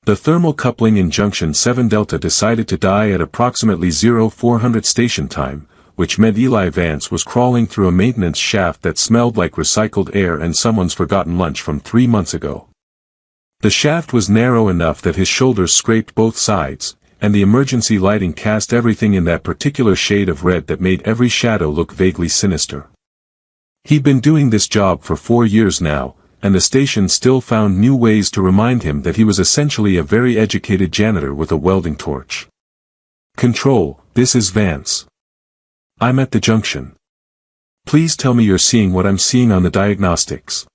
The thermal coupling in junction 7 Delta decided to die at approximately 0400 station time, which meant Eli Vance was crawling through a maintenance shaft that smelled like recycled air and someone's forgotten lunch from 3 months ago. The shaft was narrow enough that his shoulders scraped both sides, and the emergency lighting cast everything in that particular shade of red that made every shadow look vaguely sinister. He'd been doing this job for 4 years now, and the station still found new ways to remind him that he was essentially a very educated janitor with a welding torch. "Control, this is Vance. I'm at the junction. Please tell me you're seeing what I'm seeing on the diagnostics."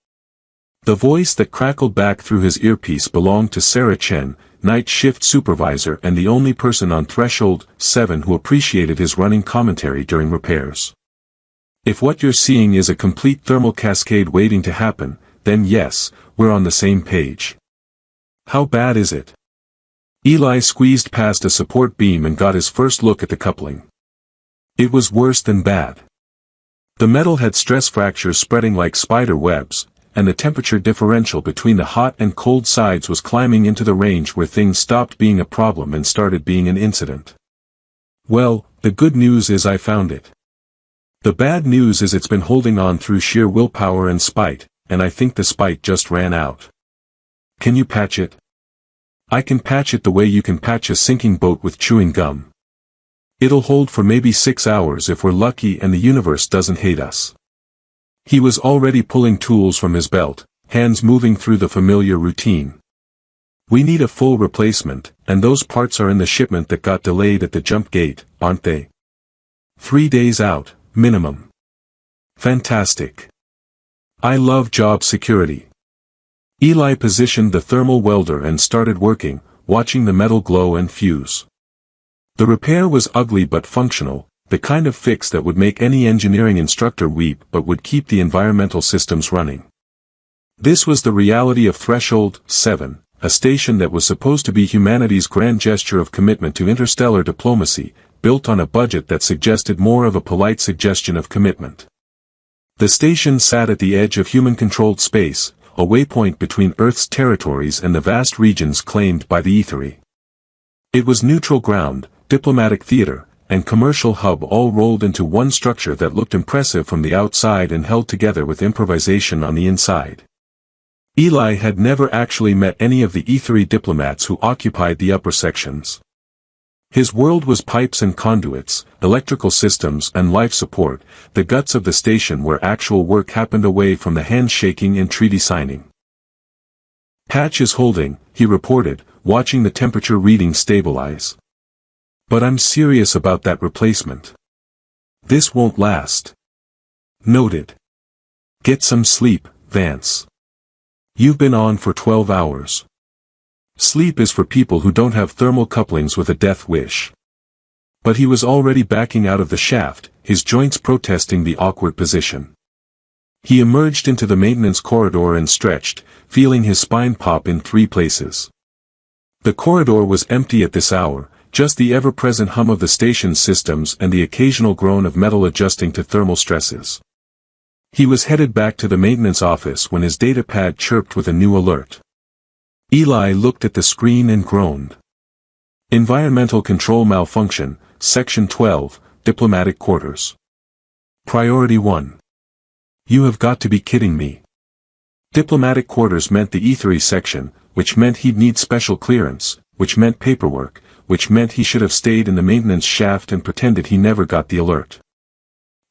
The voice that crackled back through his earpiece belonged to Sarah Chen, night shift supervisor and the only person on Threshold 7 who appreciated his running commentary during repairs. "If what you're seeing is a complete thermal cascade waiting to happen, then yes, we're on the same page. How bad is it?" Eli squeezed past a support beam and got his first look at the coupling. It was worse than bad. The metal had stress fractures spreading like spider webs, and the temperature differential between the hot and cold sides was climbing into the range where things stopped being a problem and started being an incident. "Well, the good news is I found it. The bad news is it's been holding on through sheer willpower and spite, and I think the spite just ran out. Can you patch it?" "I can patch it the way you can patch a sinking boat with chewing gum. It'll hold for maybe 6 hours if we're lucky and the universe doesn't hate us." He was already pulling tools from his belt, hands moving through the familiar routine. "We need a full replacement, and those parts are in the shipment that got delayed at the jump gate, aren't they? 3 days out, minimum. Fantastic. I love job security." Eli positioned the thermal welder and started working, watching the metal glow and fuse. The repair was ugly but functional, the kind of fix that would make any engineering instructor weep but would keep the environmental systems running. This was the reality of Threshold 7, a station that was supposed to be humanity's grand gesture of commitment to interstellar diplomacy, built on a budget that suggested more of a polite suggestion of commitment. The station sat at the edge of human-controlled space, a waypoint between Earth's territories and the vast regions claimed by the Aethery. It was neutral ground, diplomatic theater, and commercial hub all rolled into one structure that looked impressive from the outside and held together with improvisation on the inside. Eli had never actually met any of the Aethery diplomats who occupied the upper sections. His world was pipes and conduits, electrical systems and life support, the guts of the station where actual work happened away from the handshaking and treaty signing. "Patch is holding," he reported, watching the temperature reading stabilize. "But I'm serious about that replacement. This won't last." "Noted. Get some sleep, Vance. You've been on for 12 hours. Sleep is for people who don't have thermal couplings with a death wish." But he was already backing out of the shaft, his joints protesting the awkward position. He emerged into the maintenance corridor and stretched, feeling his spine pop in 3 places. The corridor was empty at this hour, just the ever-present hum of the station's systems and the occasional groan of metal adjusting to thermal stresses. He was headed back to the maintenance office when his data pad chirped with a new alert. Eli looked at the screen and groaned. "Environmental control malfunction, Section 12, Diplomatic Quarters. Priority 1. You have got to be kidding me." Diplomatic quarters meant the Aethery section, which meant he'd need special clearance, which meant paperwork, which meant he should have stayed in the maintenance shaft and pretended he never got the alert.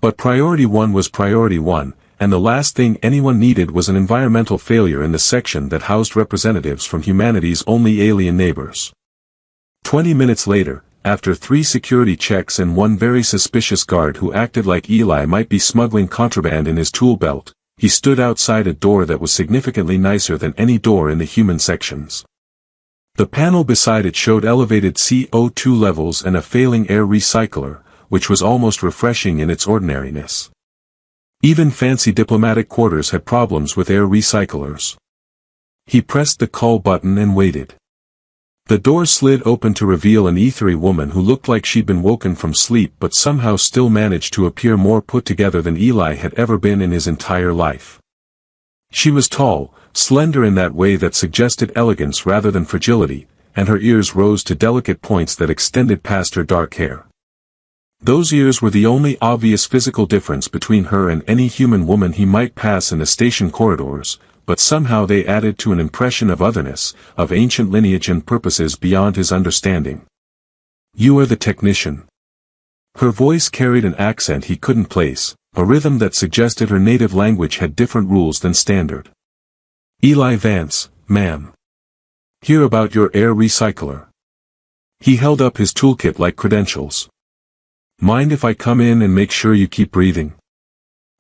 But Priority 1 was Priority 1, and the last thing anyone needed was an environmental failure in the section that housed representatives from humanity's only alien neighbors. 20 minutes later, after 3 security checks and 1 very suspicious guard who acted like Eli might be smuggling contraband in his tool belt, he stood outside a door that was significantly nicer than any door in the human sections. The panel beside it showed elevated CO2 levels and a failing air recycler, which was almost refreshing in its ordinariness. Even fancy diplomatic quarters had problems with air recyclers. He pressed the call button and waited. The door slid open to reveal an Aethery woman who looked like she'd been woken from sleep but somehow still managed to appear more put together than Eli had ever been in his entire life. She was tall, slender in that way that suggested elegance rather than fragility, and her ears rose to delicate points that extended past her dark hair. Those ears were the only obvious physical difference between her and any human woman he might pass in the station corridors, but somehow they added to an impression of otherness, of ancient lineage and purposes beyond his understanding. "You are the technician." Her voice carried an accent he couldn't place, a rhythm that suggested her native language had different rules than standard. "Eli Vance, ma'am. Hear about your air recycler." He held up his toolkit like credentials. "Mind if I come in and make sure you keep breathing?"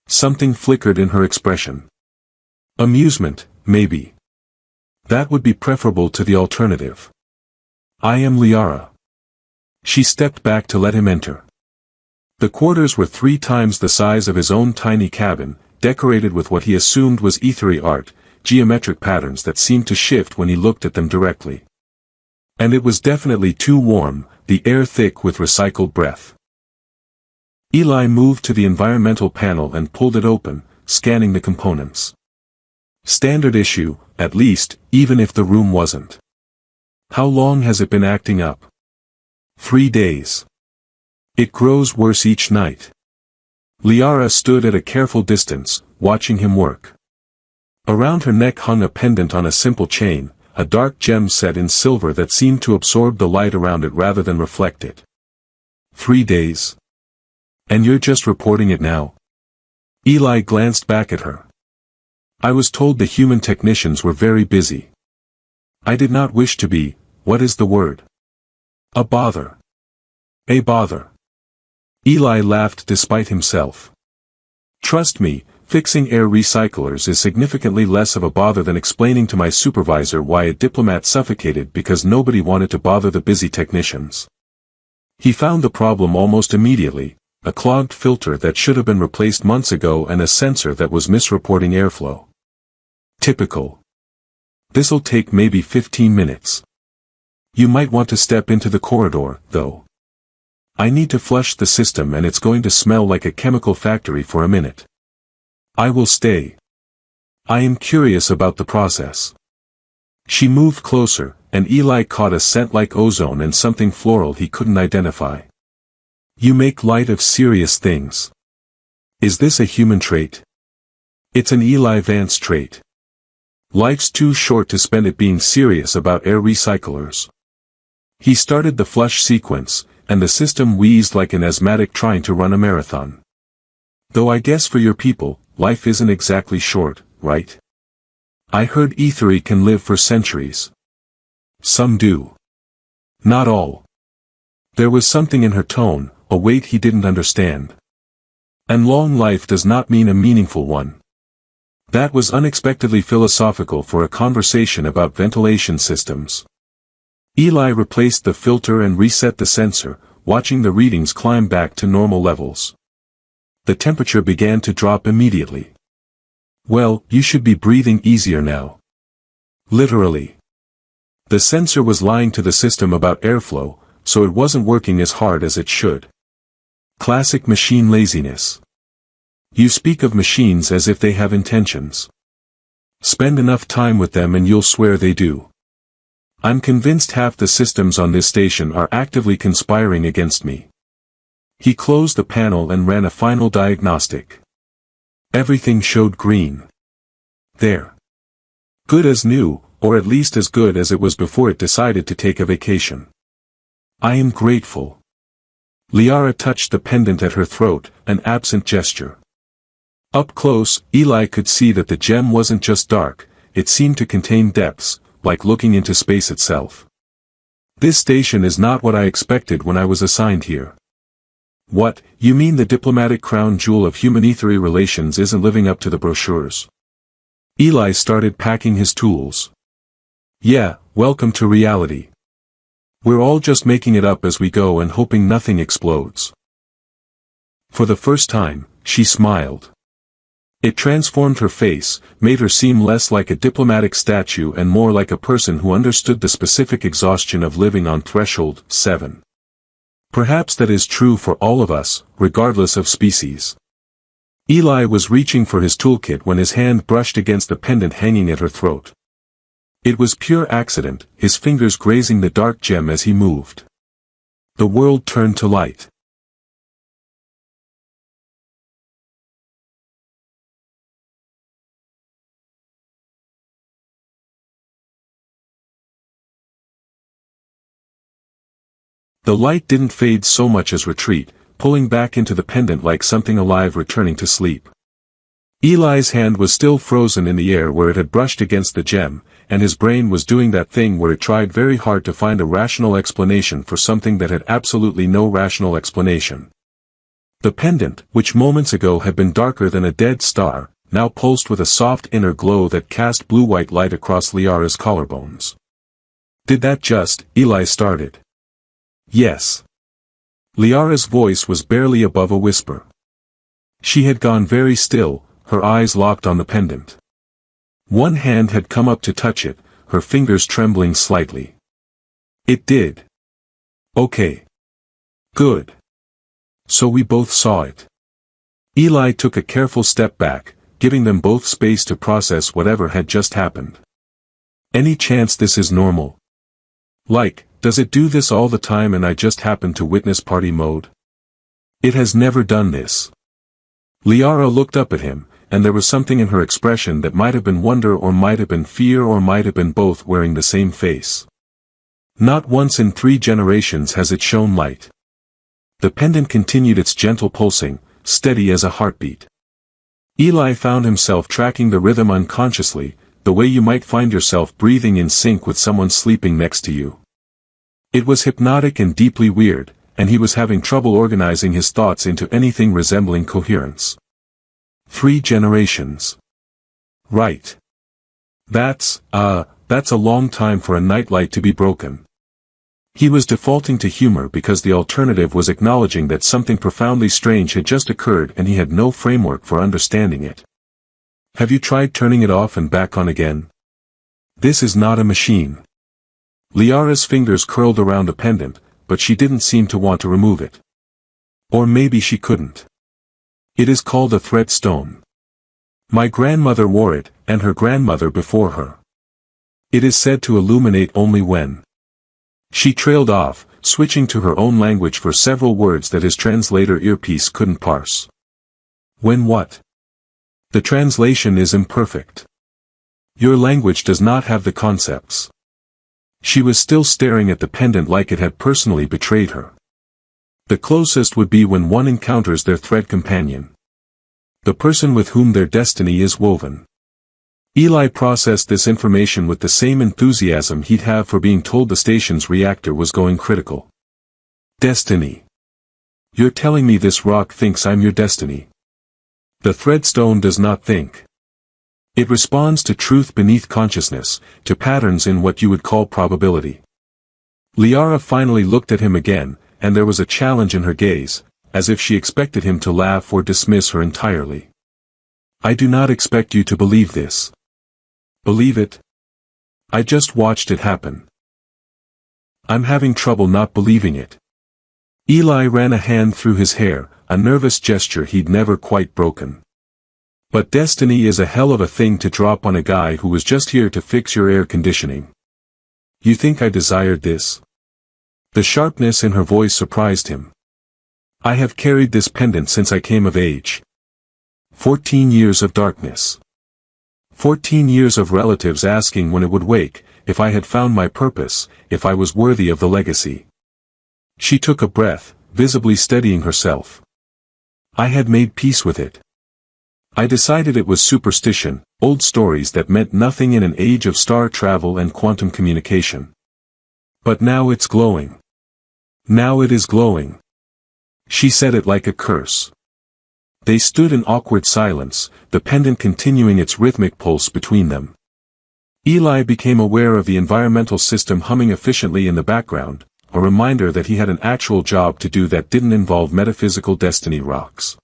Something flickered in her expression. "Amusement, maybe. That would be preferable to the alternative." "I am Liara." She stepped back to let him enter. The quarters were 3 times the size of his own tiny cabin, decorated with what he assumed was ethery art, geometric patterns that seemed to shift when he looked at them directly. And it was definitely too warm, the air thick with recycled breath. Eli moved to the environmental panel and pulled it open, scanning the components. Standard issue, at least, even if the room wasn't. "How long has it been acting up?" 3 days. "It grows worse each night." Liara stood at a careful distance, watching him work. Around her neck hung a pendant on a simple chain, a dark gem set in silver that seemed to absorb the light around it rather than reflect it. 3 days. "And you're just reporting it now?" Eli glanced back at her. "I was told the human technicians were very busy. I did not wish to be, what is the word? A bother." "A bother." Eli laughed despite himself. "Trust me, fixing air recyclers is significantly less of a bother than explaining to my supervisor why a diplomat suffocated because nobody wanted to bother the busy technicians." He found the problem almost immediately, a clogged filter that should have been replaced months ago and a sensor that was misreporting airflow. Typical. "This'll take maybe 15 minutes. You might want to step into the corridor, though. I need to flush the system and it's going to smell like a chemical factory for a minute." "I will stay. I am curious about the process." She moved closer, and Eli caught a scent like ozone and something floral he couldn't identify. "You make light of serious things. Is this a human trait?" "It's an Eli Vance trait. Life's too short to spend it being serious about air recyclers." He started the flush sequence, and the system wheezed like an asthmatic trying to run a marathon. "Though I guess for your people, life isn't exactly short, right? I heard ethery can live for centuries." "Some do. Not all." There was something in her tone, a weight he didn't understand. "And long life does not mean a meaningful one." That was unexpectedly philosophical for a conversation about ventilation systems. Eli replaced the filter and reset the sensor, watching the readings climb back to normal levels. The temperature began to drop immediately. "Well, you should be breathing easier now." Literally. The sensor was lying to the system about airflow, so it wasn't working as hard as it should. Classic machine laziness. You speak of machines as if they have intentions. Spend enough time with them and you'll swear they do. I'm convinced half the systems on this station are actively conspiring against me. He closed the panel and ran a final diagnostic. Everything showed green. There. Good as new, or at least as good as it was before it decided to take a vacation. I am grateful. Liara touched the pendant at her throat, an absent gesture. Up close, Eli could see that the gem wasn't just dark, it seemed to contain depths, like looking into space itself. This station is not what I expected when I was assigned here. What, you mean the diplomatic crown jewel of human ethery relations isn't living up to the brochures? Eli started packing his tools. Yeah, welcome to reality. We're all just making it up as we go and hoping nothing explodes. For the first time, she smiled. It transformed her face, made her seem less like a diplomatic statue and more like a person who understood the specific exhaustion of living on threshold 7. Perhaps that is true for all of us, regardless of species. Eli was reaching for his toolkit when his hand brushed against the pendant hanging at her throat. It was pure accident, his fingers grazing the dark gem as he moved. The world turned to light. The light didn't fade so much as retreat, pulling back into the pendant like something alive returning to sleep. Eli's hand was still frozen in the air where it had brushed against the gem, and his brain was doing that thing where it tried very hard to find a rational explanation for something that had absolutely no rational explanation. The pendant, which moments ago had been darker than a dead star, now pulsed with a soft inner glow that cast blue-white light across Liara's collarbones. Did that just, Eli started. Yes. Liara's voice was barely above a whisper. She had gone very still, her eyes locked on the pendant. One hand had come up to touch it, her fingers trembling slightly. It did. Okay. Good. So we both saw it. Eli took a careful step back, giving them both space to process whatever had just happened. Any chance this is normal? Like, does it do this all the time and I just happen to witness party mode? It has never done this. Liara looked up at him, and there was something in her expression that might have been wonder or might have been fear or might have been both wearing the same face. Not once in 3 generations has it shown light. The pendant continued its gentle pulsing, steady as a heartbeat. Eli found himself tracking the rhythm unconsciously, the way you might find yourself breathing in sync with someone sleeping next to you. It was hypnotic and deeply weird, and he was having trouble organizing his thoughts into anything resembling coherence. 3 generations. Right. That's a long time for a nightlight to be broken. He was defaulting to humor because the alternative was acknowledging that something profoundly strange had just occurred and he had no framework for understanding it. Have you tried turning it off and back on again? This is not a machine. Liara's fingers curled around a pendant, but she didn't seem to want to remove it. Or maybe she couldn't. It is called a thread stone. My grandmother wore it, and her grandmother before her. It is said to illuminate only when. She trailed off, switching to her own language for several words that his translator earpiece couldn't parse. When what? The translation is imperfect. Your language does not have the concepts. She was still staring at the pendant like it had personally betrayed her. The closest would be when one encounters their thread companion. The person with whom their destiny is woven. Eli processed this information with the same enthusiasm he'd have for being told the station's reactor was going critical. Destiny. You're telling me this rock thinks I'm your destiny. The threadstone does not think. It responds to truth beneath consciousness, to patterns in what you would call probability. Liara finally looked at him again, and there was a challenge in her gaze, as if she expected him to laugh or dismiss her entirely. I do not expect you to believe this. Believe it? I just watched it happen. I'm having trouble not believing it. Eli ran a hand through his hair, a nervous gesture he'd never quite broken. But destiny is a hell of a thing to drop on a guy who was just here to fix your air conditioning. You think I desired this? The sharpness in her voice surprised him. I have carried this pendant since I came of age. 14 years of darkness. 14 years of relatives asking when it would wake, if I had found my purpose, if I was worthy of the legacy. She took a breath, visibly steadying herself. I had made peace with it. I decided it was superstition, old stories that meant nothing in an age of star travel and quantum communication. But now it's glowing. Now it is glowing. She said it like a curse. They stood in awkward silence, the pendant continuing its rhythmic pulse between them. Eli became aware of the environmental system humming efficiently in the background, a reminder that he had an actual job to do that didn't involve metaphysical destiny rocks.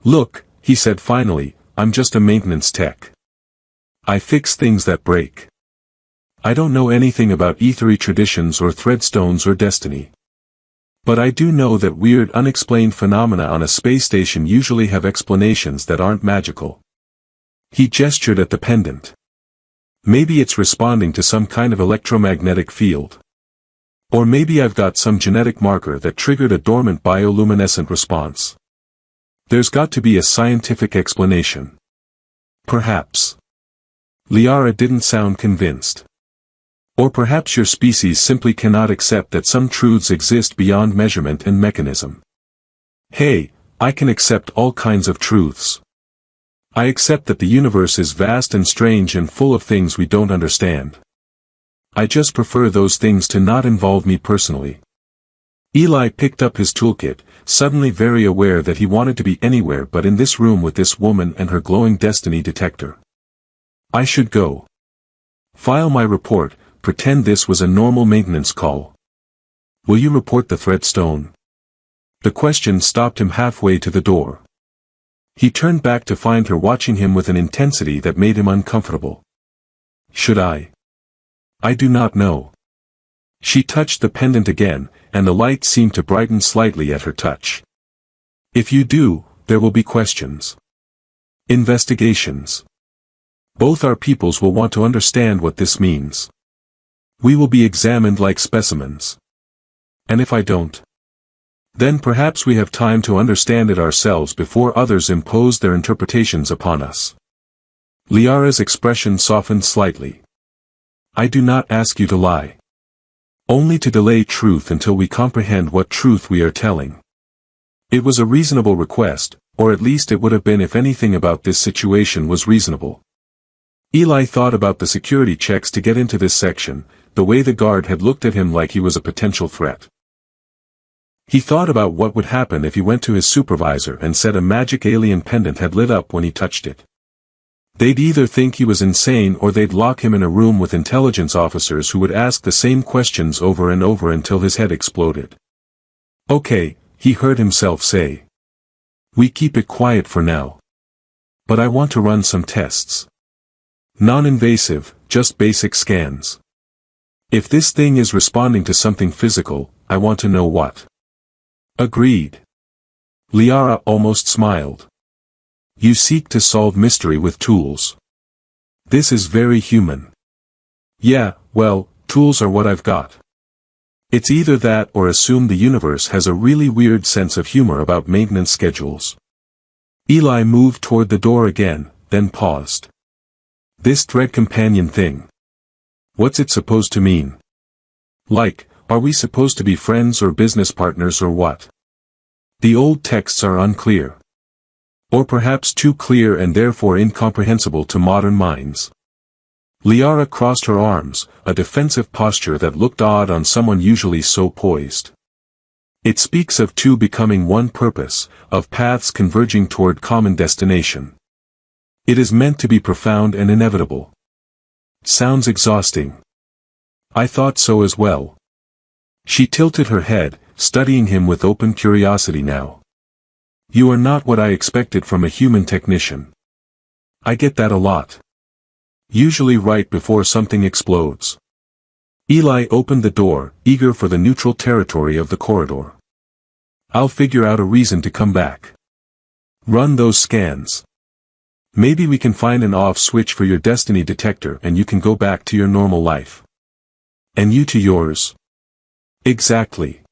Look, he said finally, I'm just a maintenance tech. I fix things that break. I don't know anything about ethery traditions or threadstones or destiny. But I do know that weird unexplained phenomena on a space station usually have explanations that aren't magical. He gestured at the pendant. Maybe it's responding to some kind of electromagnetic field. Or maybe I've got some genetic marker that triggered a dormant bioluminescent response. There's got to be a scientific explanation. Perhaps. Liara didn't sound convinced. Or perhaps your species simply cannot accept that some truths exist beyond measurement and mechanism. Hey, I can accept all kinds of truths. I accept that the universe is vast and strange and full of things we don't understand. I just prefer those things to not involve me personally. Eli picked up his toolkit, suddenly very aware that he wanted to be anywhere but in this room with this woman and her glowing destiny detector. I should go. File my report, pretend this was a normal maintenance call. Will you report the threadstone? The question stopped him halfway to the door. He turned back to find her watching him with an intensity that made him uncomfortable. Should I? I do not know. She touched the pendant again, and the light seemed to brighten slightly at her touch. If you do, there will be questions. Investigations. Both our peoples will want to understand what this means. We will be examined like specimens. And if I don't? Then perhaps we have time to understand it ourselves before others impose their interpretations upon us. Liara's expression softened slightly. I do not ask you to lie. Only to delay truth until we comprehend what truth we are telling. It was a reasonable request, or at least it would have been if anything about this situation was reasonable. Eli thought about the security checks to get into this section, the way the guard had looked at him like he was a potential threat. He thought about what would happen if he went to his supervisor and said a magic alien pendant had lit up when he touched it. They'd either think he was insane or they'd lock him in a room with intelligence officers who would ask the same questions over and over until his head exploded. Okay, he heard himself say. We keep it quiet for now. But I want to run some tests. Non-invasive, just basic scans. If this thing is responding to something physical, I want to know what. Agreed. Liara almost smiled. You seek to solve mystery with tools. This is very human. Yeah, well, tools are what I've got. It's either that or assume the universe has a really weird sense of humor about maintenance schedules. Eli moved toward the door again, then paused. This thread companion thing. What's it supposed to mean? Like, are we supposed to be friends or business partners or what? The old texts are unclear. Or perhaps too clear and therefore incomprehensible to modern minds. Liara crossed her arms, a defensive posture that looked odd on someone usually so poised. It speaks of two becoming one purpose, of paths converging toward common destination. It is meant to be profound and inevitable. Sounds exhausting. I thought so as well. She tilted her head, studying him with open curiosity now. You are not what I expected from a human technician. I get that a lot. Usually right before something explodes. Eli opened the door, eager for the neutral territory of the corridor. I'll figure out a reason to come back. Run those scans. Maybe we can find an off switch for your destiny detector and you can go back to your normal life. And you to yours. Exactly.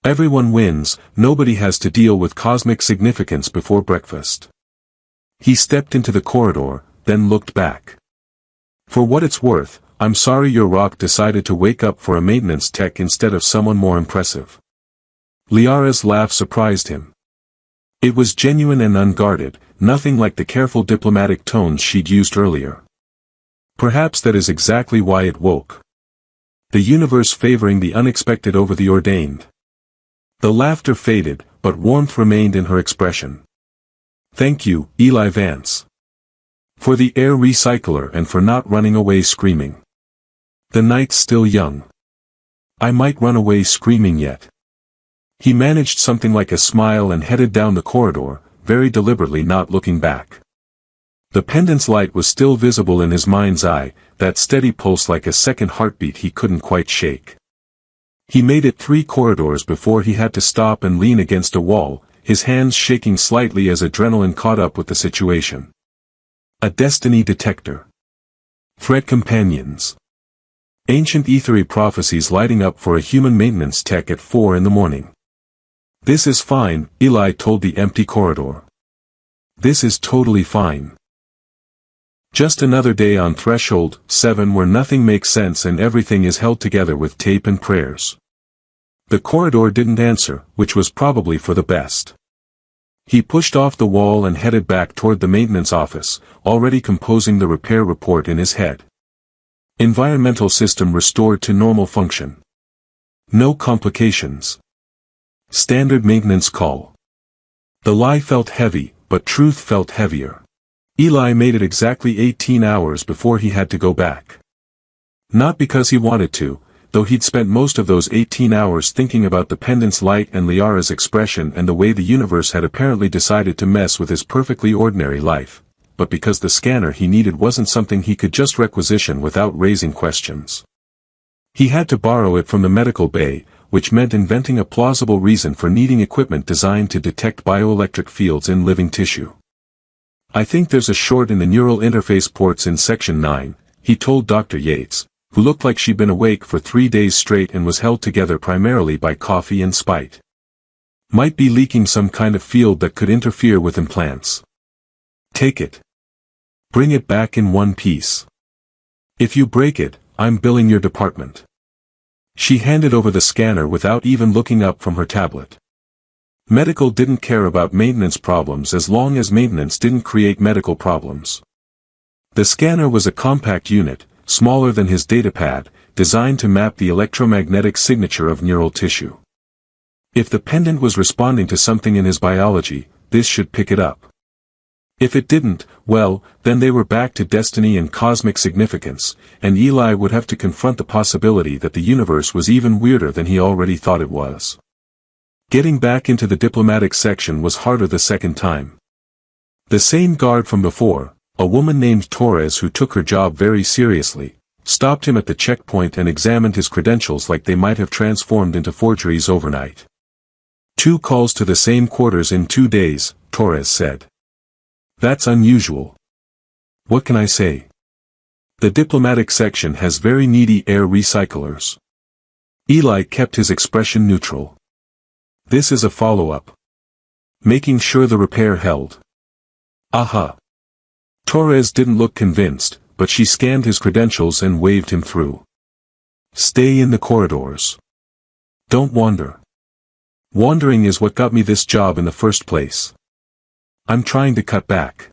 Everyone wins, nobody has to deal with cosmic significance before breakfast. He stepped into the corridor, then looked back. For what it's worth, I'm sorry your rock decided to wake up for a maintenance tech instead of someone more impressive. Liara's laugh surprised him. It was genuine and unguarded, nothing like the careful diplomatic tones she'd used earlier. Perhaps that is exactly why it woke. The universe favoring the unexpected over the ordained. The laughter faded, but warmth remained in her expression. Thank you, Eli Vance. For the air recycler and for not running away screaming. The night's still young. I might run away screaming yet. He managed something like a smile and headed down the corridor, very deliberately not looking back. The pendant's light was still visible in his mind's eye, that steady pulse like a second heartbeat he couldn't quite shake. He made it 3 corridors before he had to stop and lean against a wall, his hands shaking slightly as adrenaline caught up with the situation. A destiny detector. Threat companions. Ancient ethery prophecies lighting up for a human maintenance tech at 4 in the morning. This is fine, Eli told the empty corridor. This is totally fine. Just another day on Threshold 7 where nothing makes sense and everything is held together with tape and prayers. The corridor didn't answer, which was probably for the best. He pushed off the wall and headed back toward the maintenance office, already composing the repair report in his head. Environmental system restored to normal function. No complications. Standard maintenance call. The lie felt heavy, but truth felt heavier. Eli made it exactly 18 hours before he had to go back. Not because he wanted to, though he'd spent most of those 18 hours thinking about the pendant's light and Liara's expression and the way the universe had apparently decided to mess with his perfectly ordinary life, but because the scanner he needed wasn't something he could just requisition without raising questions. He had to borrow it from the medical bay, which meant inventing a plausible reason for needing equipment designed to detect bioelectric fields in living tissue. I think there's a short in the neural interface ports in Section 9, he told Dr. Yates, who looked like she'd been awake for 3 days straight and was held together primarily by coffee and spite. Might be leaking some kind of field that could interfere with implants. Take it. Bring it back in one piece. If you break it, I'm billing your department. She handed over the scanner without even looking up from her tablet. Medical didn't care about maintenance problems as long as maintenance didn't create medical problems. The scanner was a compact unit, smaller than his datapad, designed to map the electromagnetic signature of neural tissue. If the pendant was responding to something in his biology, this should pick it up. If it didn't, well, then they were back to destiny and cosmic significance, and Eli would have to confront the possibility that the universe was even weirder than he already thought it was. Getting back into the diplomatic section was harder the second time. The same guard from before, a woman named Torres who took her job very seriously, stopped him at the checkpoint and examined his credentials like they might have transformed into forgeries overnight. 2 calls to the same quarters in 2 days, Torres said. That's unusual. What can I say? The diplomatic section has very needy air recyclers. Eli kept his expression neutral. This is a follow-up. Making sure the repair held. Aha. Torres didn't look convinced, but she scanned his credentials and waved him through. Stay in the corridors. Don't wander. Wandering is what got me this job in the first place. I'm trying to cut back.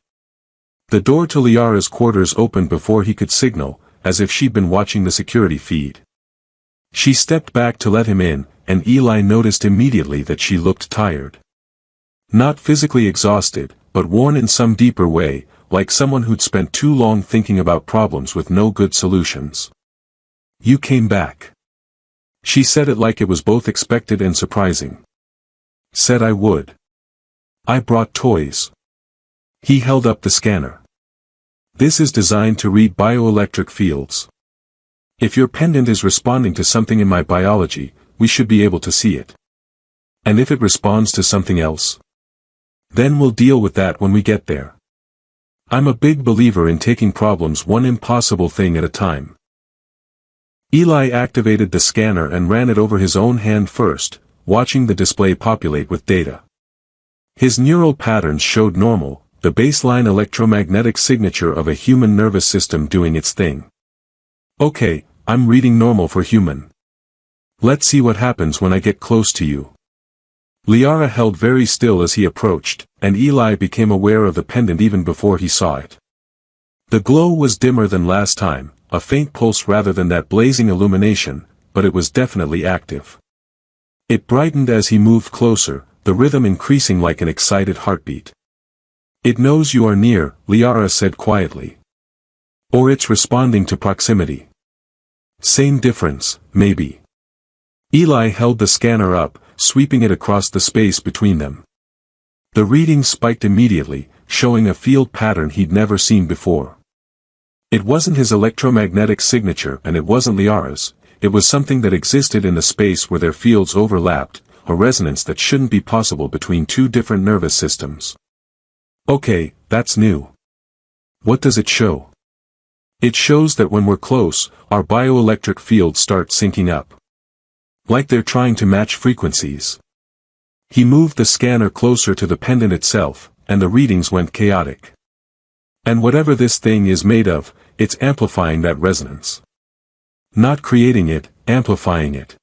The door to Liara's quarters opened before he could signal, as if she'd been watching the security feed. She stepped back to let him in, and Eli noticed immediately that she looked tired. Not physically exhausted, but worn in some deeper way, like someone who'd spent too long thinking about problems with no good solutions. You came back. She said it like it was both expected and surprising. Said I would. I brought toys. He held up the scanner. This is designed to read bioelectric fields. If your pendant is responding to something in my biology, we should be able to see it. And if it responds to something else? Then we'll deal with that when we get there. I'm a big believer in taking problems one impossible thing at a time. Eli activated the scanner and ran it over his own hand first, watching the display populate with data. His neural patterns showed normal, the baseline electromagnetic signature of a human nervous system doing its thing. Okay, I'm reading normal for human. Let's see what happens when I get close to you. Liara held very still as he approached, and Eli became aware of the pendant even before he saw it. The glow was dimmer than last time, a faint pulse rather than that blazing illumination, but it was definitely active. It brightened as he moved closer, the rhythm increasing like an excited heartbeat. It knows you are near, Liara said quietly. Or it's responding to proximity. Same difference, maybe. Eli held the scanner up, sweeping it across the space between them. The reading spiked immediately, showing a field pattern he'd never seen before. It wasn't his electromagnetic signature and it wasn't Liara's, it was something that existed in the space where their fields overlapped, a resonance that shouldn't be possible between two different nervous systems. Okay, that's new. What does it show? It shows that when we're close, our bioelectric fields start syncing up. Like they're trying to match frequencies. He moved the scanner closer to the pendant itself, and the readings went chaotic. And whatever this thing is made of, it's amplifying that resonance. Not creating it, amplifying it.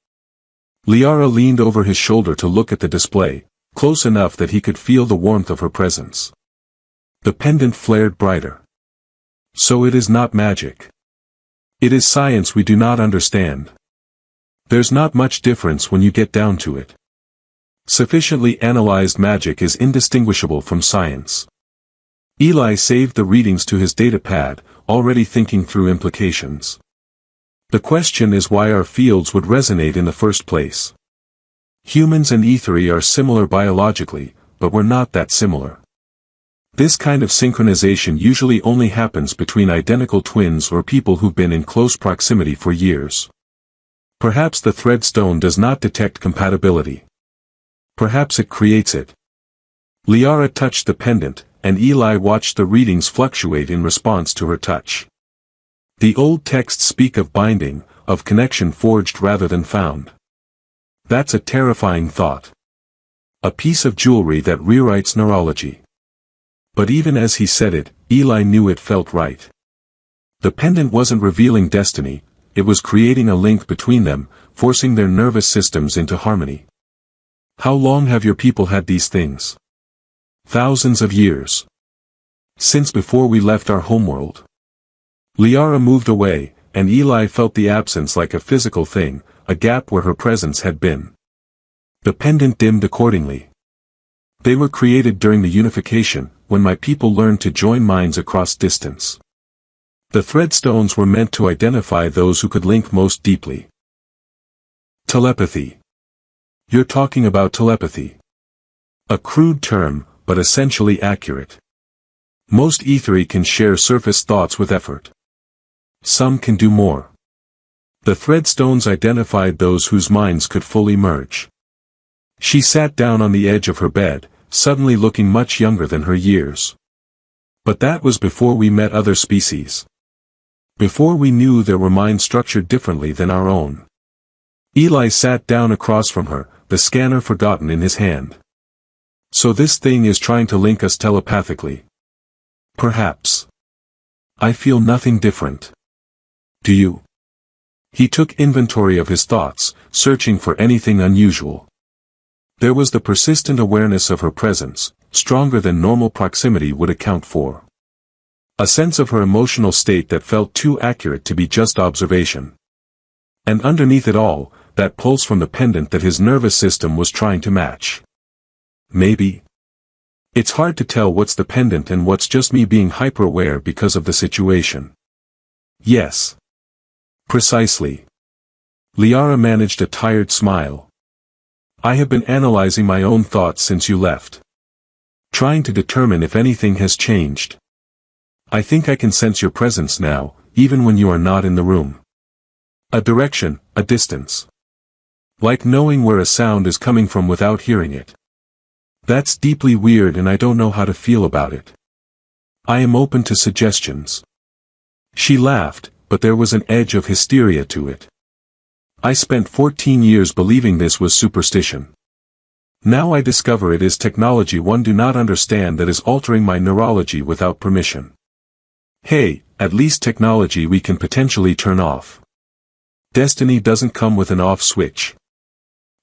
Liara leaned over his shoulder to look at the display, close enough that he could feel the warmth of her presence. The pendant flared brighter. So it is not magic. It is science we do not understand. There's not much difference when you get down to it. Sufficiently analyzed magic is indistinguishable from science. Eli saved the readings to his datapad, already thinking through implications. The question is why our fields would resonate in the first place. Humans and Aetheri are similar biologically, but we're not that similar. This kind of synchronization usually only happens between identical twins or people who've been in close proximity for years. Perhaps the threadstone does not detect compatibility. Perhaps it creates it. Liara touched the pendant, and Eli watched the readings fluctuate in response to her touch. The old texts speak of binding, of connection forged rather than found. That's a terrifying thought. A piece of jewelry that rewrites neurology. But even as he said it, Eli knew it felt right. The pendant wasn't revealing destiny, it was creating a link between them, forcing their nervous systems into harmony. How long have your people had these things? Thousands of years. Since before we left our homeworld. Liara moved away, and Eli felt the absence like a physical thing, a gap where her presence had been. The pendant dimmed accordingly. They were created during the unification, when my people learned to join minds across distance. The threadstones were meant to identify those who could link most deeply. Telepathy. You're talking about telepathy. A crude term, but essentially accurate. Most Aetheri can share surface thoughts with effort. Some can do more. The threadstones identified those whose minds could fully merge. She sat down on the edge of her bed, suddenly looking much younger than her years. But that was before we met other species. Before we knew there were minds structured differently than our own. Eli sat down across from her, the scanner forgotten in his hand. So this thing is trying to link us telepathically. Perhaps. I feel nothing different. Do you? He took inventory of his thoughts, searching for anything unusual. There was the persistent awareness of her presence, stronger than normal proximity would account for. A sense of her emotional state that felt too accurate to be just observation. And underneath it all, that pulse from the pendant that his nervous system was trying to match. Maybe. It's hard to tell what's the pendant and what's just me being hyper-aware because of the situation. Yes. Precisely. Liara managed a tired smile. I have been analyzing my own thoughts since you left. Trying to determine if anything has changed. I think I can sense your presence now, even when you are not in the room. A direction, a distance. Like knowing where a sound is coming from without hearing it. That's deeply weird and I don't know how to feel about it. I am open to suggestions. She laughed, but there was an edge of hysteria to it. I spent 14 years believing this was superstition. Now I discover it is technology one do not understand that is altering my neurology without permission. Hey, at least technology we can potentially turn off. Destiny doesn't come with an off switch.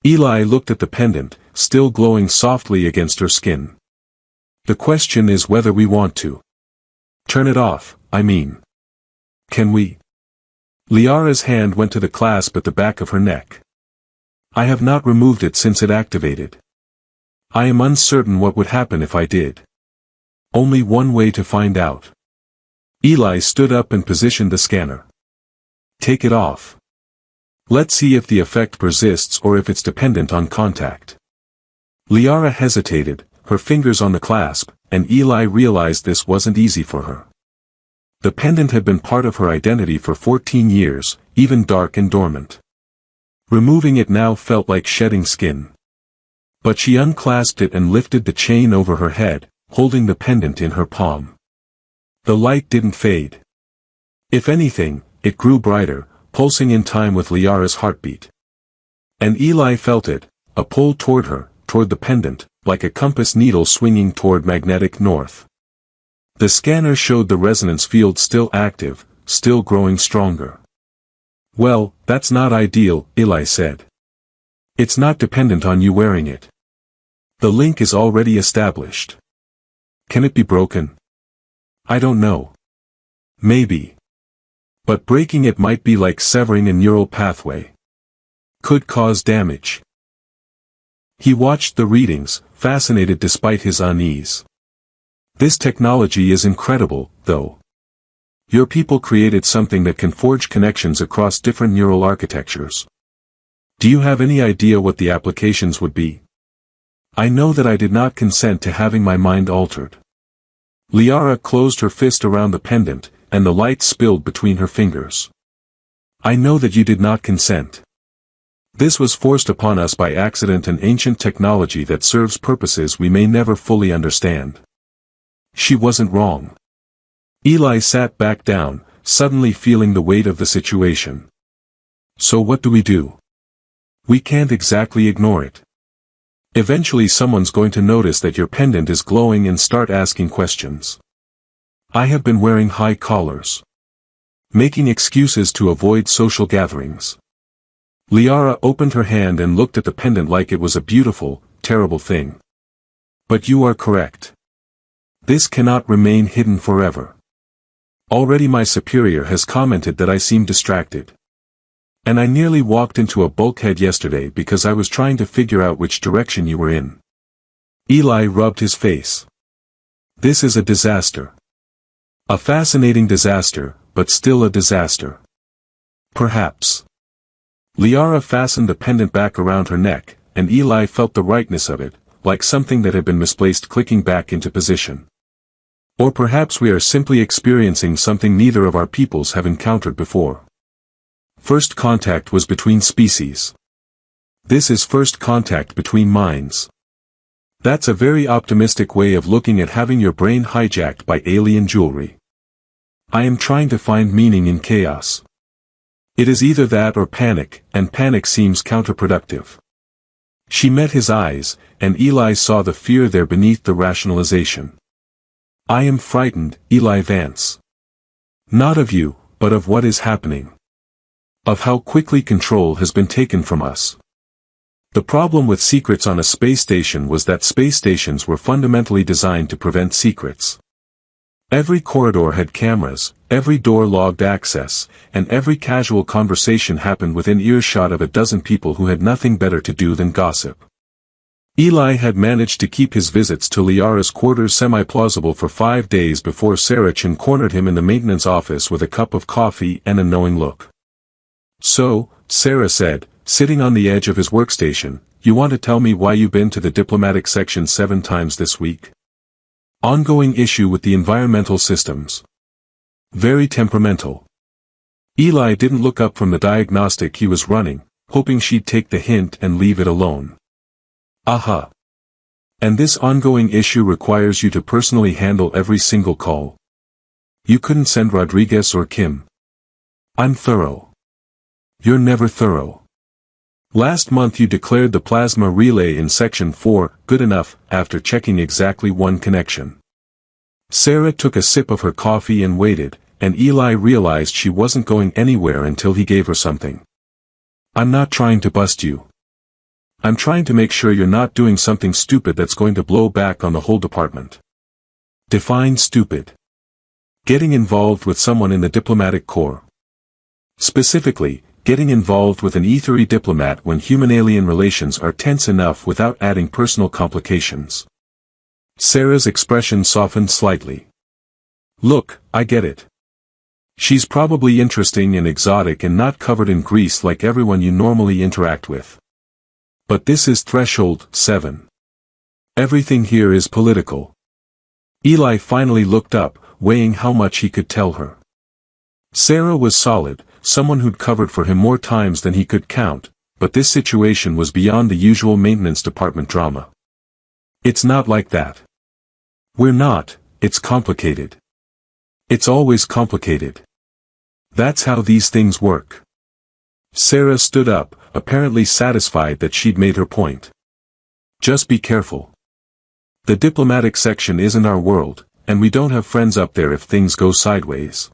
Eli looked at the pendant, still glowing softly against her skin. The question is whether we want to. Turn it off, I mean. Can we? Liara's hand went to the clasp at the back of her neck. I have not removed it since it activated. I am uncertain what would happen if I did. Only one way to find out. Eli stood up and positioned the scanner. Take it off. Let's see if the effect persists or if it's dependent on contact. Liara hesitated, her fingers on the clasp, and Eli realized this wasn't easy for her. The pendant had been part of her identity for 14 years, even dark and dormant. Removing it now felt like shedding skin. But she unclasped it and lifted the chain over her head, holding the pendant in her palm. The light didn't fade. If anything, it grew brighter, pulsing in time with Liara's heartbeat. And Eli felt it, a pull toward her, toward the pendant, like a compass needle swinging toward magnetic north. The scanner showed the resonance field still active, still growing stronger. Well, that's not ideal, Eli said. It's not dependent on you wearing it. The link is already established. Can it be broken? I don't know. Maybe. But breaking it might be like severing a neural pathway. Could cause damage. He watched the readings, fascinated despite his unease. This technology is incredible, though. Your people created something that can forge connections across different neural architectures. Do you have any idea what the applications would be? I know that I did not consent to having my mind altered. Liara closed her fist around the pendant, and the light spilled between her fingers. I know that you did not consent. This was forced upon us by accident, an ancient technology that serves purposes we may never fully understand. She wasn't wrong. Eli sat back down, suddenly feeling the weight of the situation. So what do we do? We can't exactly ignore it. Eventually someone's going to notice that your pendant is glowing and start asking questions. I have been wearing high collars. Making excuses to avoid social gatherings. Liara opened her hand and looked at the pendant like it was a beautiful, terrible thing. But you are correct. This cannot remain hidden forever. Already my superior has commented that I seem distracted. And I nearly walked into a bulkhead yesterday because I was trying to figure out which direction you were in. Eli rubbed his face. This is a disaster. A fascinating disaster, but still a disaster. Perhaps. Liara fastened the pendant back around her neck, and Eli felt the rightness of it, like something that had been misplaced clicking back into position. Or perhaps we are simply experiencing something neither of our peoples have encountered before. First contact was between species. This is first contact between minds. That's a very optimistic way of looking at having your brain hijacked by alien jewelry. I am trying to find meaning in chaos. It is either that or panic, and panic seems counterproductive. She met his eyes, and Eli saw the fear there beneath the rationalization. I am frightened, Eli Vance. Not of you, but of what is happening. Of how quickly control has been taken from us. The problem with secrets on a space station was that space stations were fundamentally designed to prevent secrets. Every corridor had cameras, every door logged access, and every casual conversation happened within earshot of a dozen people who had nothing better to do than gossip. Eli had managed to keep his visits to Liara's quarters semi-plausible for 5 days before Saracen cornered him in the maintenance office with a cup of coffee and a knowing look. So, Sarah said, sitting on the edge of his workstation, you want to tell me why you've been to the diplomatic section 7 times this week? Ongoing issue with the environmental systems. Very temperamental. Eli didn't look up from the diagnostic he was running, hoping she'd take the hint and leave it alone. Aha. And this ongoing issue requires you to personally handle every single call. You couldn't send Rodriguez or Kim. I'm thorough. You're never thorough. Last month you declared the plasma relay in Section 4 good enough after checking exactly one connection. Sarah took a sip of her coffee and waited, and Eli realized she wasn't going anywhere until he gave her something. I'm not trying to bust you. I'm trying to make sure you're not doing something stupid that's going to blow back on the whole department. Define stupid. Getting involved with someone in the diplomatic corps. Specifically, getting involved with an ethery diplomat when human-alien relations are tense enough without adding personal complications. Sarah's expression softened slightly. Look, I get it. She's probably interesting and exotic and not covered in grease like everyone you normally interact with. But this is Threshold 7. Everything here is political. Eli finally looked up, weighing how much he could tell her. Sarah was solid, someone who'd covered for him more times than he could count, But this situation was beyond the usual maintenance department drama. It's not like that. We're not, it's complicated. It's always complicated. That's how these things work. Sarah stood up, apparently satisfied that she'd made her point. Just be careful. The diplomatic section isn't our world, and we don't have friends up there if things go sideways.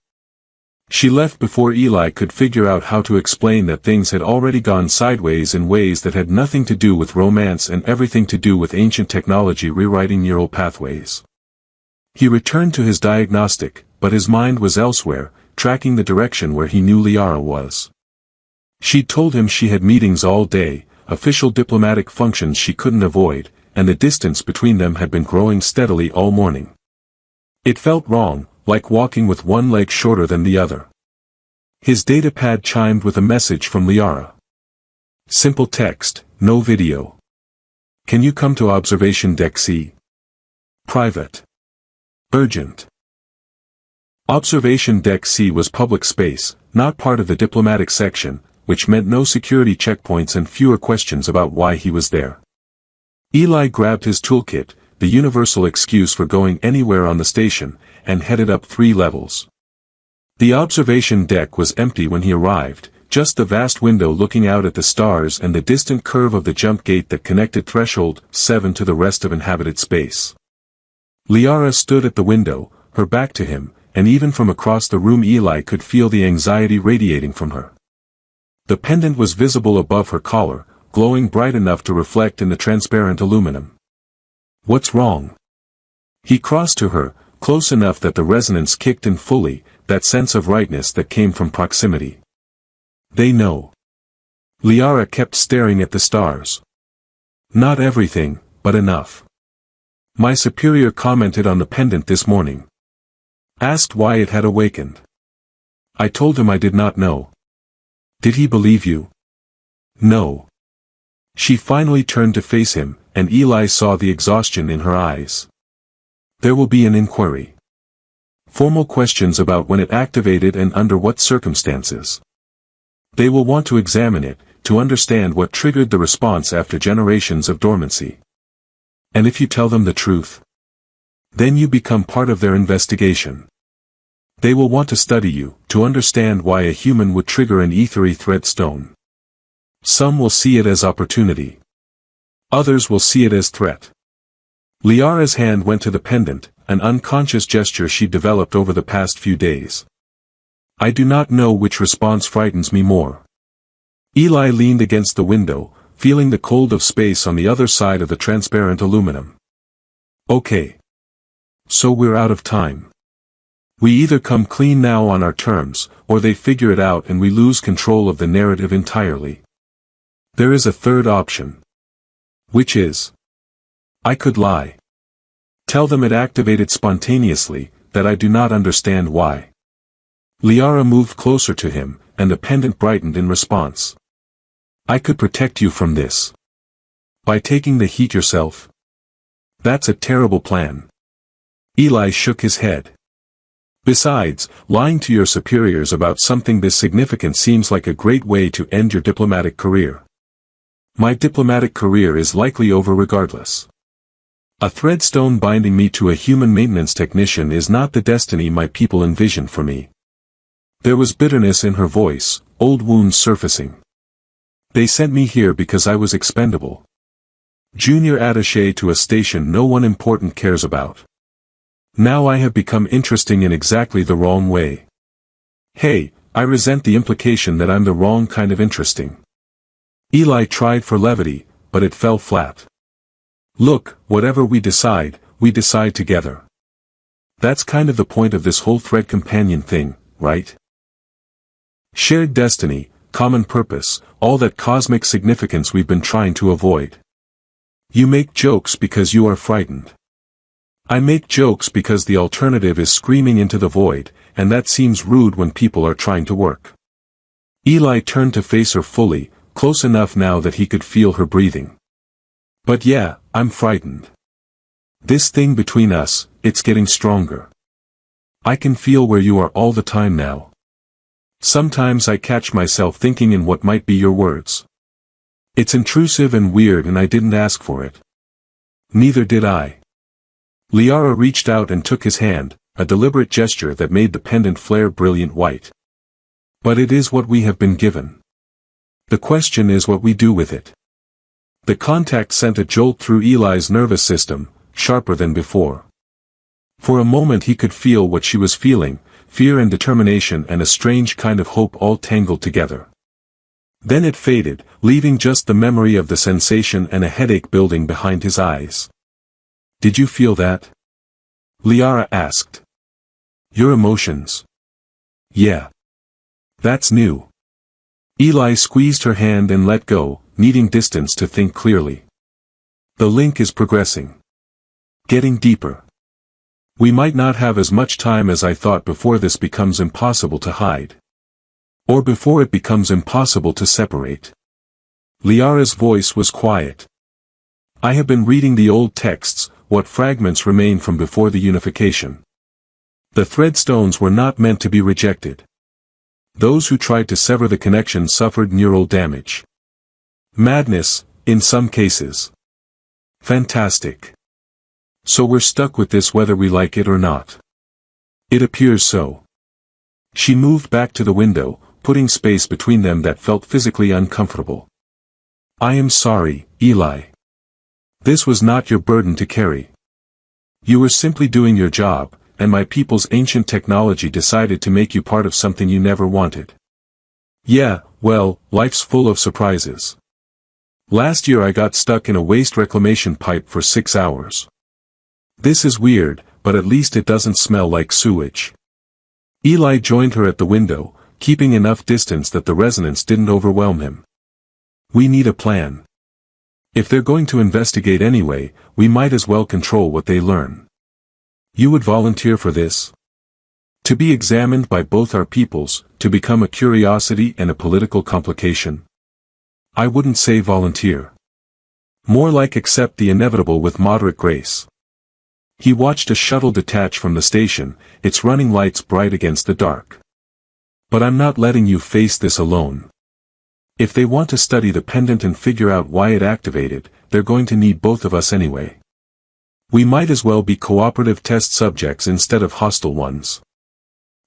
She left before Eli could figure out how to explain that things had already gone sideways in ways that had nothing to do with romance and everything to do with ancient technology rewriting neural pathways. He returned to his diagnostic, but his mind was elsewhere, tracking the direction where he knew Liara was. She'd told him she had meetings all day, official diplomatic functions she couldn't avoid, and the distance between them had been growing steadily all morning. It felt wrong, like walking with one leg shorter than the other. His datapad chimed with a message from Liara. Simple text, no video. Can you come to Observation Deck C? Private. Urgent. Observation Deck C was public space, not part of the diplomatic section, which meant no security checkpoints and fewer questions about why he was there. Eli grabbed his toolkit, the universal excuse for going anywhere on the station, and headed up 3 levels. The observation deck was empty when he arrived, just the vast window looking out at the stars and the distant curve of the jump gate that connected Threshold 7 to the rest of inhabited space. Liara stood at the window, her back to him, and even from across the room Eli could feel the anxiety radiating from her. The pendant was visible above her collar, glowing bright enough to reflect in the transparent aluminum. What's wrong? He crossed to her, close enough that the resonance kicked in fully, that sense of rightness that came from proximity. They know. Liara kept staring at the stars. Not everything, but enough. My superior commented on the pendant this morning. Asked why it had awakened. I told him I did not know. Did he believe you? No. She finally turned to face him, and Eli saw the exhaustion in her eyes. There will be an inquiry. Formal questions about when it activated and under what circumstances. They will want to examine it, to understand what triggered the response after generations of dormancy. And if you tell them the truth, then you become part of their investigation. They will want to study you, to understand why a human would trigger an ethery thread stone. Some will see it as opportunity. Others will see it as threat. Liara's hand went to the pendant, an unconscious gesture she developed over the past few days. I do not know which response frightens me more. Eli leaned against the window, feeling the cold of space on the other side of the transparent aluminum. Okay. So we're out of time. We either come clean now on our terms, or they figure it out and we lose control of the narrative entirely. There is a third option. Which is? I could lie. Tell them it activated spontaneously, that I do not understand why. Liara moved closer to him, and the pendant brightened in response. I could protect you from this. By taking the heat yourself? That's a terrible plan. Eli shook his head. Besides, lying to your superiors about something this significant seems like a great way to end your diplomatic career. My diplomatic career is likely over regardless. A threadstone binding me to a human maintenance technician is not the destiny my people envisioned for me. There was bitterness in her voice, old wounds surfacing. They sent me here because I was expendable. Junior attaché to a station no one important cares about. Now I have become interesting in exactly the wrong way. Hey, I resent the implication that I'm the wrong kind of interesting. Eli tried for levity, but it fell flat. Look, whatever we decide together. That's kind of the point of this whole thread companion thing, right? Shared destiny, common purpose, all that cosmic significance we've been trying to avoid. You make jokes because you are frightened. I make jokes because the alternative is screaming into the void, and that seems rude when people are trying to work. Eli turned to face her fully, close enough now that he could feel her breathing. But yeah, I'm frightened. This thing between us, it's getting stronger. I can feel where you are all the time now. Sometimes I catch myself thinking in what might be your words. It's intrusive and weird and I didn't ask for it. Neither did I. Liara reached out and took his hand, a deliberate gesture that made the pendant flare brilliant white. But it is what we have been given. The question is what we do with it. The contact sent a jolt through Eli's nervous system, sharper than before. For a moment he could feel what she was feeling, fear and determination and a strange kind of hope all tangled together. Then it faded, leaving just the memory of the sensation and a headache building behind his eyes. Did you feel that? Liara asked. Your emotions. Yeah. That's new. Eli squeezed her hand and let go, needing distance to think clearly. The link is progressing. Getting deeper. We might not have as much time as I thought before this becomes impossible to hide. Or before it becomes impossible to separate. Liara's voice was quiet. I have been reading the old texts, what fragments remain from before the unification. The threadstones were not meant to be rejected. Those who tried to sever the connection suffered neural damage. Madness, in some cases. Fantastic. So we're stuck with this whether we like it or not. It appears so. She moved back to the window, putting space between them that felt physically uncomfortable. I am sorry, Eli. This was not your burden to carry. You were simply doing your job, and my people's ancient technology decided to make you part of something you never wanted. Yeah, well, life's full of surprises. Last year I got stuck in a waste reclamation pipe for 6 hours. This is weird, but at least it doesn't smell like sewage. Eli joined her at the window, keeping enough distance that the resonance didn't overwhelm him. We need a plan. If they're going to investigate anyway, we might as well control what they learn. You would volunteer for this? To be examined by both our peoples, to become a curiosity and a political complication? I wouldn't say volunteer. More like accept the inevitable with moderate grace. He watched a shuttle detach from the station, its running lights bright against the dark. But I'm not letting you face this alone. If they want to study the pendant and figure out why it activated, they're going to need both of us anyway. We might as well be cooperative test subjects instead of hostile ones.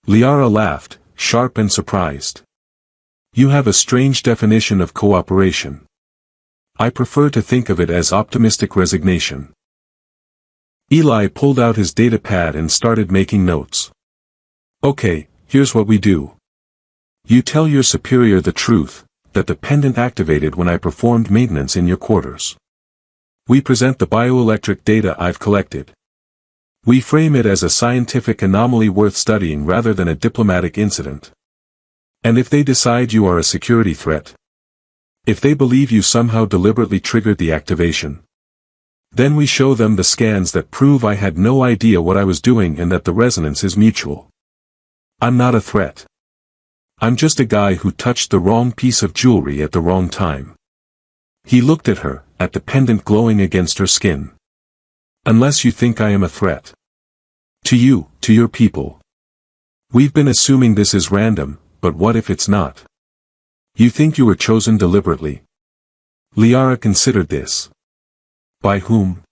Liara laughed, sharp and surprised. You have a strange definition of cooperation. I prefer to think of it as optimistic resignation. Eli pulled out his data pad and started making notes. Okay, here's what we do. You tell your superior the truth, that the pendant activated when I performed maintenance in your quarters. We present the bioelectric data I've collected. We frame it as a scientific anomaly worth studying rather than a diplomatic incident. And if they decide you are a security threat, if they believe you somehow deliberately triggered the activation, then we show them the scans that prove I had no idea what I was doing and that the resonance is mutual. I'm not a threat. I'm just a guy who touched the wrong piece of jewelry at the wrong time. He looked at her, at the pendant glowing against her skin. Unless you think I am a threat. To you, to your people. We've been assuming this is random, but what if it's not? You think you were chosen deliberately? Liara considered this. By whom?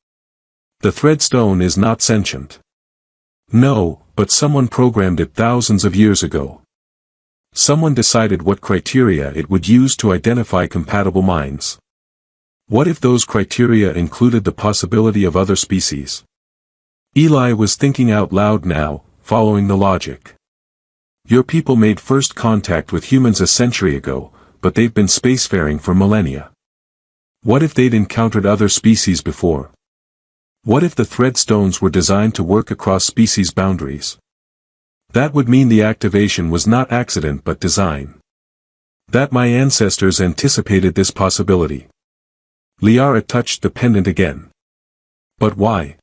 The threadstone is not sentient. No, but someone programmed it thousands of years ago. Someone decided what criteria it would use to identify compatible minds. What if those criteria included the possibility of other species? Eli was thinking out loud now, following the logic. Your people made first contact with humans a century ago, but they've been spacefaring for millennia. What if they'd encountered other species before? What if the threadstones were designed to work across species boundaries? That would mean the activation was not accident but design. That my ancestors anticipated this possibility. Liara touched the pendant again. But why?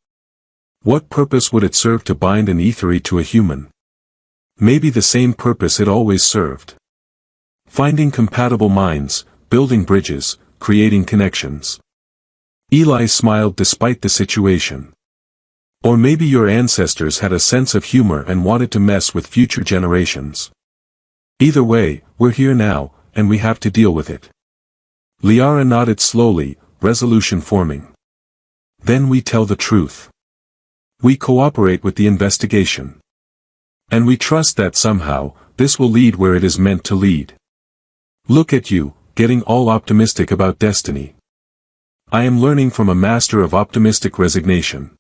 What purpose would it serve to bind an ethery to a human? Maybe the same purpose it always served. Finding compatible minds, building bridges, creating connections. Eli smiled despite the situation. Or maybe your ancestors had a sense of humor and wanted to mess with future generations. Either way, we're here now, and we have to deal with it. Liara nodded slowly, resolution forming. Then we tell the truth. We cooperate with the investigation. And we trust that somehow, this will lead where it is meant to lead. Look at you, getting all optimistic about destiny. I am learning from a master of optimistic resignation.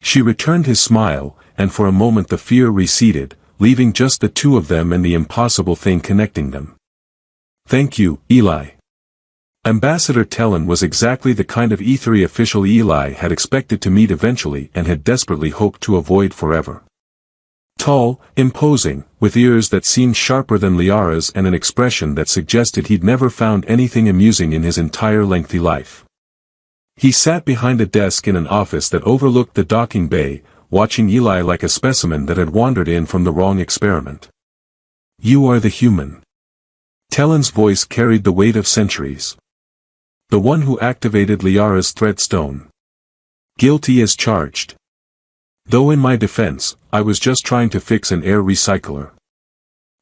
She returned his smile, and for a moment the fear receded, leaving just the two of them and the impossible thing connecting them. Thank you, Eli. Ambassador Tellin was exactly the kind of ethery official Eli had expected to meet eventually and had desperately hoped to avoid forever. Tall, imposing, with ears that seemed sharper than Liara's and an expression that suggested he'd never found anything amusing in his entire lengthy life. He sat behind a desk in an office that overlooked the docking bay, watching Eli like a specimen that had wandered in from the wrong experiment. You are the human. Tellin's voice carried the weight of centuries. The one who activated Liara's threadstone. Guilty as charged. Though in my defense, I was just trying to fix an air recycler.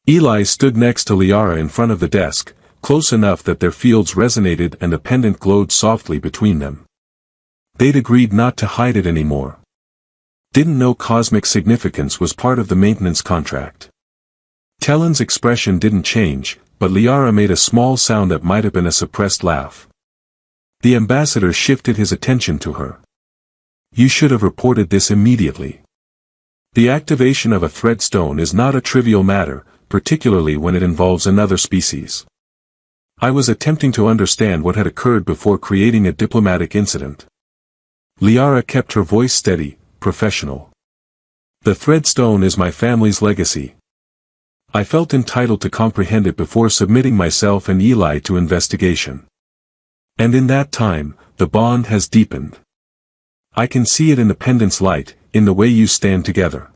Eli stood next to Liara in front of the desk, close enough that their fields resonated and a pendant glowed softly between them. They'd agreed not to hide it anymore. Didn't know cosmic significance was part of the maintenance contract. Tellin's expression didn't change, but Liara made a small sound that might have been a suppressed laugh. The ambassador shifted his attention to her. You should have reported this immediately. The activation of a threadstone is not a trivial matter, particularly when it involves another species. I was attempting to understand what had occurred before creating a diplomatic incident. Liara kept her voice steady, professional. The threadstone is my family's legacy. I felt entitled to comprehend it before submitting myself and Eli to investigation. And in that time, the bond has deepened. I can see it in the pendant's light, in the way you stand together.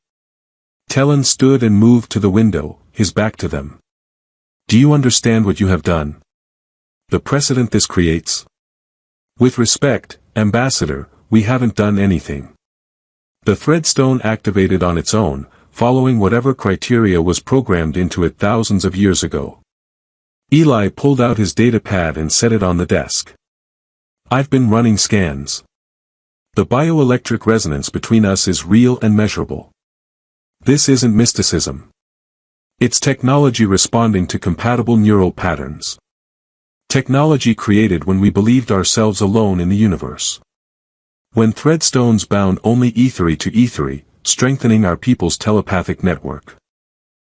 Tellin stood and moved to the window, his back to them. Do you understand what you have done? The precedent this creates? With respect, Ambassador, we haven't done anything. The threadstone activated on its own, following whatever criteria was programmed into it thousands of years ago. Eli pulled out his data pad and set it on the desk. I've been running scans. The bioelectric resonance between us is real and measurable. This isn't mysticism. It's technology responding to compatible neural patterns. Technology created when we believed ourselves alone in the universe. When threadstones bound only ethery to ethery, strengthening our people's telepathic network.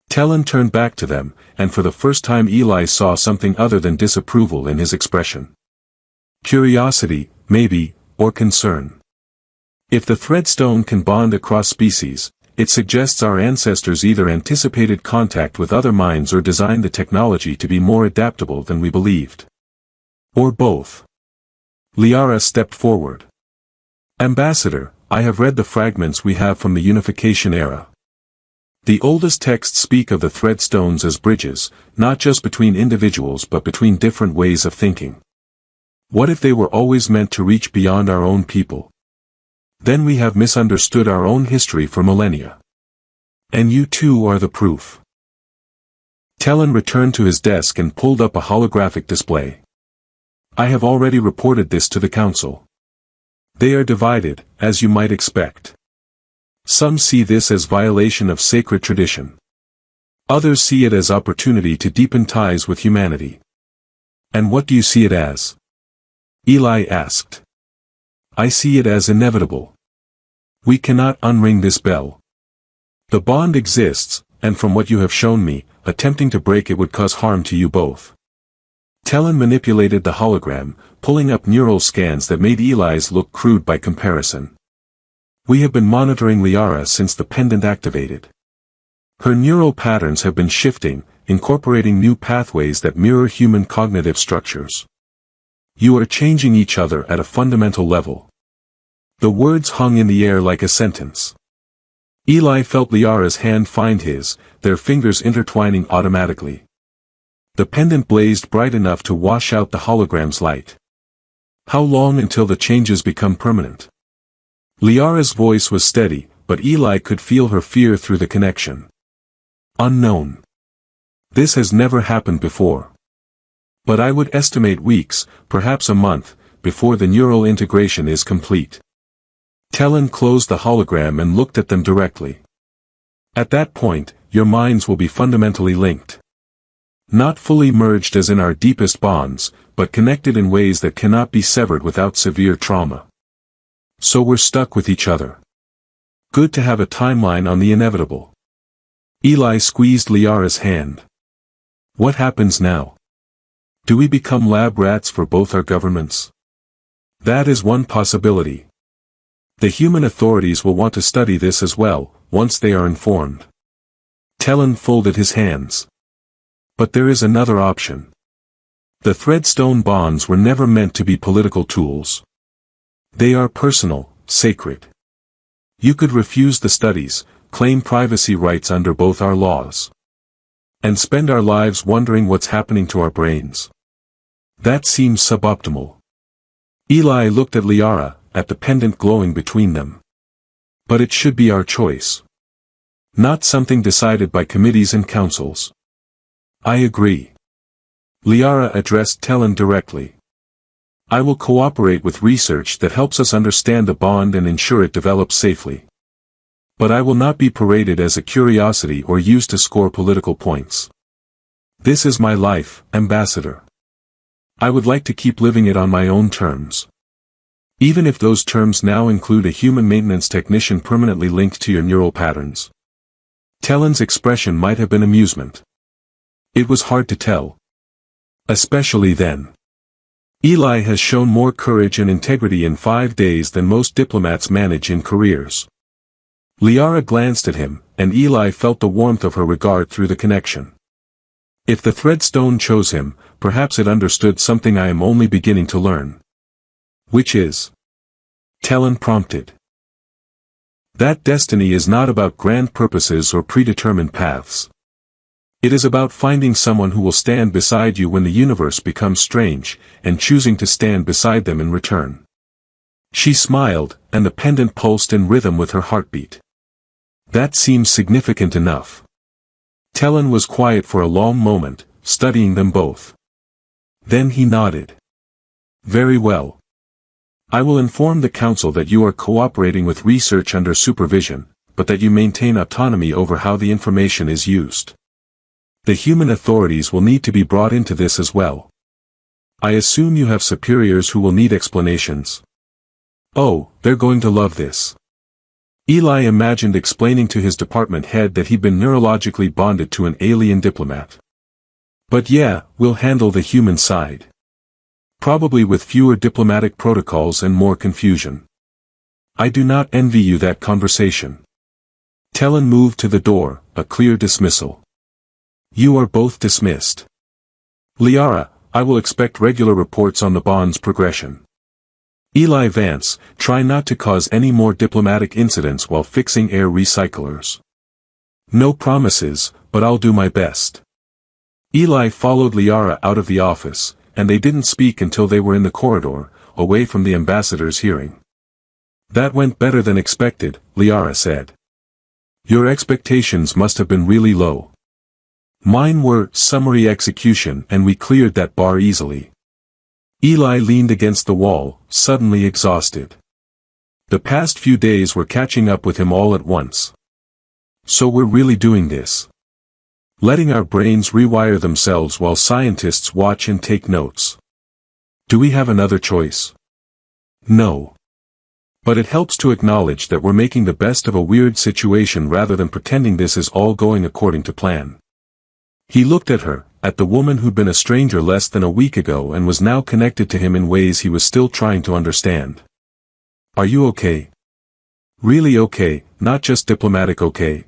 Tellin turned back to them, and for the first time Eli saw something other than disapproval in his expression. Curiosity, maybe, or concern. If the threadstone can bond across species, it suggests our ancestors either anticipated contact with other minds or designed the technology to be more adaptable than we believed. Or both. Liara stepped forward. Ambassador, I have read the fragments we have from the unification era. The oldest texts speak of the threadstones as bridges, not just between individuals but between different ways of thinking. What if they were always meant to reach beyond our own people? Then we have misunderstood our own history for millennia. And you too are the proof. Tellin returned to his desk and pulled up a holographic display. I have already reported this to the council. They are divided, as you might expect. Some see this as violation of sacred tradition. Others see it as opportunity to deepen ties with humanity. And what do you see it as? Eli asked. I see it as inevitable. We cannot unring this bell. The bond exists, and from what you have shown me, attempting to break it would cause harm to you both. Tellin manipulated the hologram, pulling up neural scans that made Eli's look crude by comparison. We have been monitoring Liara since the pendant activated. Her neural patterns have been shifting, incorporating new pathways that mirror human cognitive structures. You are changing each other at a fundamental level. The words hung in the air like a sentence. Eli felt Liara's hand find his, their fingers intertwining automatically. The pendant blazed bright enough to wash out the hologram's light. How long until the changes become permanent? Liara's voice was steady, but Eli could feel her fear through the connection. Unknown. This has never happened before. But I would estimate weeks, perhaps a month, before the neural integration is complete. Talon closed the hologram and looked at them directly. At that point, your minds will be fundamentally linked. Not fully merged as in our deepest bonds, but connected in ways that cannot be severed without severe trauma. So we're stuck with each other. Good to have a timeline on the inevitable. Eli squeezed Liara's hand. What happens now? Do we become lab rats for both our governments? That is one possibility. The human authorities will want to study this as well, once they are informed. Talon folded his hands. But there is another option. The Threadstone bonds were never meant to be political tools. They are personal, sacred. You could refuse the studies, claim privacy rights under both our laws, and spend our lives wondering what's happening to our brains. That seems suboptimal. Eli looked at Liara, at the pendant glowing between them. But it should be our choice. Not something decided by committees and councils. I agree. Liara addressed Talon directly. I will cooperate with research that helps us understand the bond and ensure it develops safely. But I will not be paraded as a curiosity or used to score political points. This is my life, Ambassador. I would like to keep living it on my own terms. Even if those terms now include a human maintenance technician permanently linked to your neural patterns. Talon's expression might have been amusement. It was hard to tell. Especially then. Eli has shown more courage and integrity in 5 days than most diplomats manage in careers. Liara glanced at him, and Eli felt the warmth of her regard through the connection. If the Threadstone chose him, perhaps it understood something I am only beginning to learn. Which is? Talon prompted. That destiny is not about grand purposes or predetermined paths. It is about finding someone who will stand beside you when the universe becomes strange, and choosing to stand beside them in return. She smiled, and the pendant pulsed in rhythm with her heartbeat. That seems significant enough. Talon was quiet for a long moment, studying them both. Then he nodded. Very well. I will inform the Council that you are cooperating with research under supervision, but that you maintain autonomy over how the information is used. The human authorities will need to be brought into this as well. I assume you have superiors who will need explanations. Oh, they're going to love this. Eli imagined explaining to his department head that he'd been neurologically bonded to an alien diplomat. But yeah, we'll handle the human side. Probably with fewer diplomatic protocols and more confusion. I do not envy you that conversation. Talon moved to the door, a clear dismissal. You are both dismissed. Liara, I will expect regular reports on the bond's progression. Eli Vance, try not to cause any more diplomatic incidents while fixing air recyclers. No promises, but I'll do my best. Eli followed Liara out of the office, and they didn't speak until they were in the corridor, away from the ambassador's hearing. That went better than expected, Liara said. Your expectations must have been really low. Mine were summary execution, and we cleared that bar easily. Eli leaned against the wall, suddenly exhausted. The past few days were catching up with him all at once. So we're really doing this. Letting our brains rewire themselves while scientists watch and take notes. Do we have another choice? No. But it helps to acknowledge that we're making the best of a weird situation rather than pretending this is all going according to plan. He looked at her, at the woman who'd been a stranger less than a week ago and was now connected to him in ways he was still trying to understand. Are you okay? Really okay, not just diplomatic okay?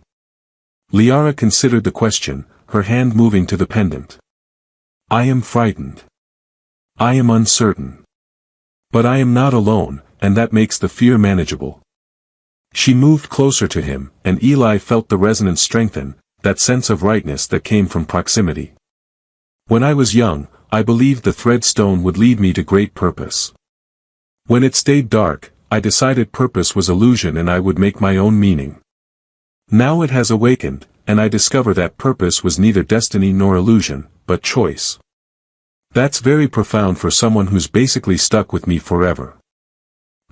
Liara considered the question, her hand moving to the pendant. I am frightened. I am uncertain. But I am not alone, and that makes the fear manageable. She moved closer to him, and Eli felt the resonance strengthen, that sense of rightness that came from proximity. When I was young, I believed the Threadstone would lead me to great purpose. When it stayed dark, I decided purpose was illusion and I would make my own meaning. Now it has awakened, and I discover that purpose was neither destiny nor illusion, but choice. That's very profound for someone who's basically stuck with me forever.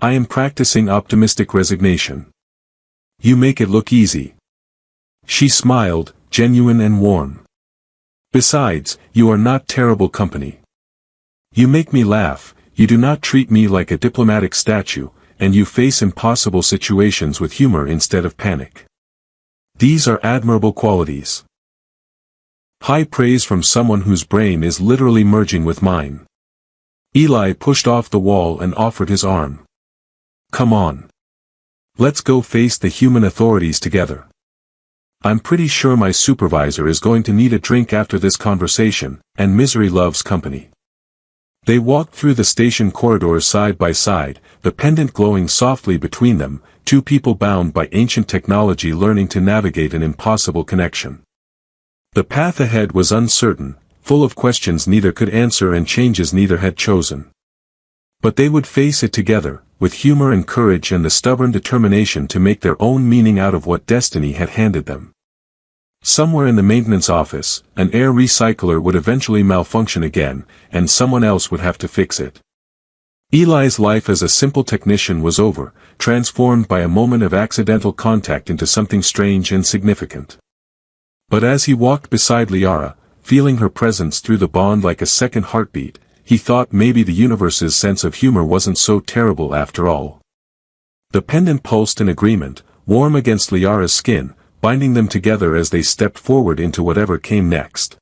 I am practicing optimistic resignation. You make it look easy. She smiled, genuine and warm. Besides, you are not terrible company. You make me laugh, you do not treat me like a diplomatic statue, and you face impossible situations with humor instead of panic. These are admirable qualities. High praise from someone whose brain is literally merging with mine. Eli pushed off the wall and offered his arm. Come on. Let's go face the human authorities together. I'm pretty sure my supervisor is going to need a drink after this conversation, and misery loves company. They walked through the station corridors side by side, the pendant glowing softly between them, two people bound by ancient technology learning to navigate an impossible connection. The path ahead was uncertain, full of questions neither could answer and changes neither had chosen. But they would face it together, with humor and courage and the stubborn determination to make their own meaning out of what destiny had handed them. Somewhere in the maintenance office, an air recycler would eventually malfunction again, and someone else would have to fix it. Eli's life as a simple technician was over, transformed by a moment of accidental contact into something strange and significant. But as he walked beside Liara, feeling her presence through the bond like a second heartbeat, he thought maybe the universe's sense of humor wasn't so terrible after all. The pendant pulsed in agreement, warm against Liara's skin, binding them together as they stepped forward into whatever came next.